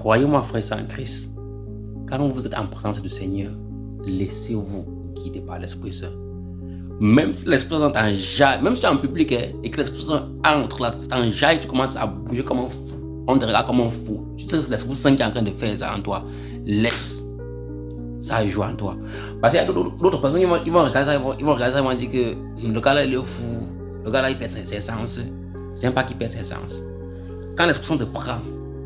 croyez-moi, frère, c'est en Christ. Quand vous êtes en présence du Seigneur, laissez-vous guider par l'Esprit Saint. Même si l'Esprit Saint t'enjaille, même si tu es en public et que l'Esprit Saint entre là, t'enjaille, tu commences à bouger comme un fou. On te regarde comme un fou. Tu sais que c'est l'Esprit Saint qui est en train de faire ça en toi. Laisse ça joue en toi. Parce qu'il y a d'autres personnes qui vont regarder ça, ils vont regarder ça, ils vont dire que le gars là il est fou, le gars là il perd ses sens. C'est pas qu'il perd ses sens. Quand l'Esprit Saint te prend,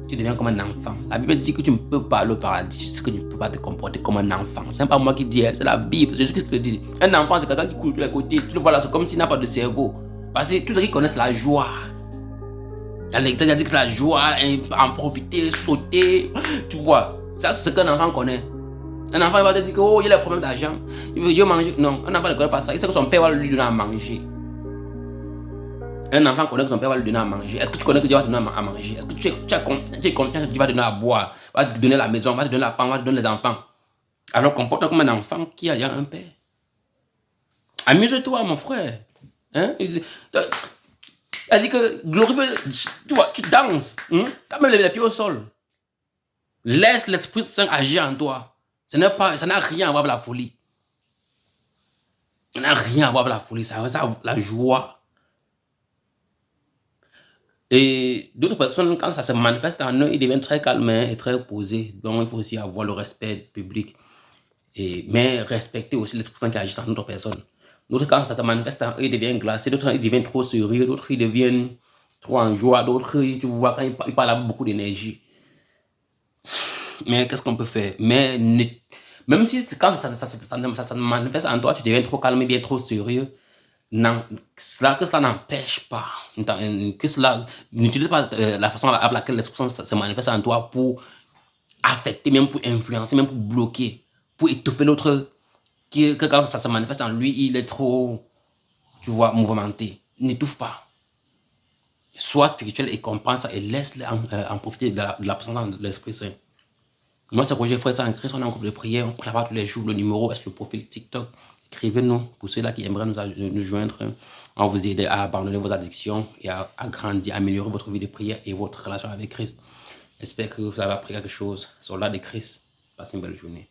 tu deviens comme un enfant. La Bible dit que tu ne peux pas aller au paradis, c'est que tu ne peux pas te comporter comme un enfant. C'est pas moi qui dis, c'est la Bible, c'est Jésus qui le dit. Un enfant, c'est quelqu'un qui court de tous les côtés. Tu le vois là, c'est comme s'il n'a pas de cerveau. Parce que tous ceux qui connaissent la joie. La lecture a dit que la joie, en profiter, sauter. Tu vois, ça c'est ce qu'un enfant connaît. Un enfant il va te dire que oh, il a des problèmes d'argent, il veut manger. Non, un enfant ne connaît pas ça. Il sait que son père va lui donner à manger. Un enfant connaît que son père va lui donner à manger. Est-ce que tu connais que Dieu va te donner à manger? Est-ce que tu es confiant que Dieu va te donner à boire, va te donner la maison, va te donner la femme, va te donner les enfants? Alors comporte-toi comme un enfant qui a déjà un père. Amuse-toi, mon frère. Hein? Elle dit que glorifie, tu vois, tu danses. Tu as même les pieds au sol. Laisse l'Esprit Saint agir en toi. Ça n'a rien à voir avec la folie. Ça n'a rien à voir avec la folie. Ça la joie. Et d'autres personnes, quand ça se manifeste en eux, ils deviennent très calmes et très posés. Donc, il faut aussi avoir le respect public. Mais respecter aussi l'Esprit Saint qui agit en d'autres personnes. D'autres, quand ça se manifeste en eux, ils deviennent glacés. D'autres, ils deviennent trop sérieux. D'autres, ils deviennent trop en joie. D'autres, tu vois, quand ils parlent avec beaucoup d'énergie. Mais qu'est-ce qu'on peut faire? Mais même si quand ça se manifeste en toi, tu deviens trop calme, bien trop sérieux. Non, que cela n'empêche pas, que cela n'utilise pas la façon avec laquelle l'Esprit Saint se manifeste en toi pour affecter, même pour influencer, même pour bloquer, pour étouffer l'autre, que quand ça se manifeste en lui, il est trop, tu vois, mouvementé. N'étouffe pas. Sois spirituel et comprends ça et laisse-le en profiter de la présence de l'Esprit Saint. Moi, c'est Roger Frère, c'est en Christ, on est en groupe de prière, on prépare tous les jours. Le numéro est le profil TikTok. Écrivez-nous pour ceux-là qui aimeraient nous joindre. On vous aider à abandonner vos addictions et à grandir, à améliorer votre vie de prière et votre relation avec Christ. J'espère que vous avez appris quelque chose. Soldat de Christ, passez une belle journée.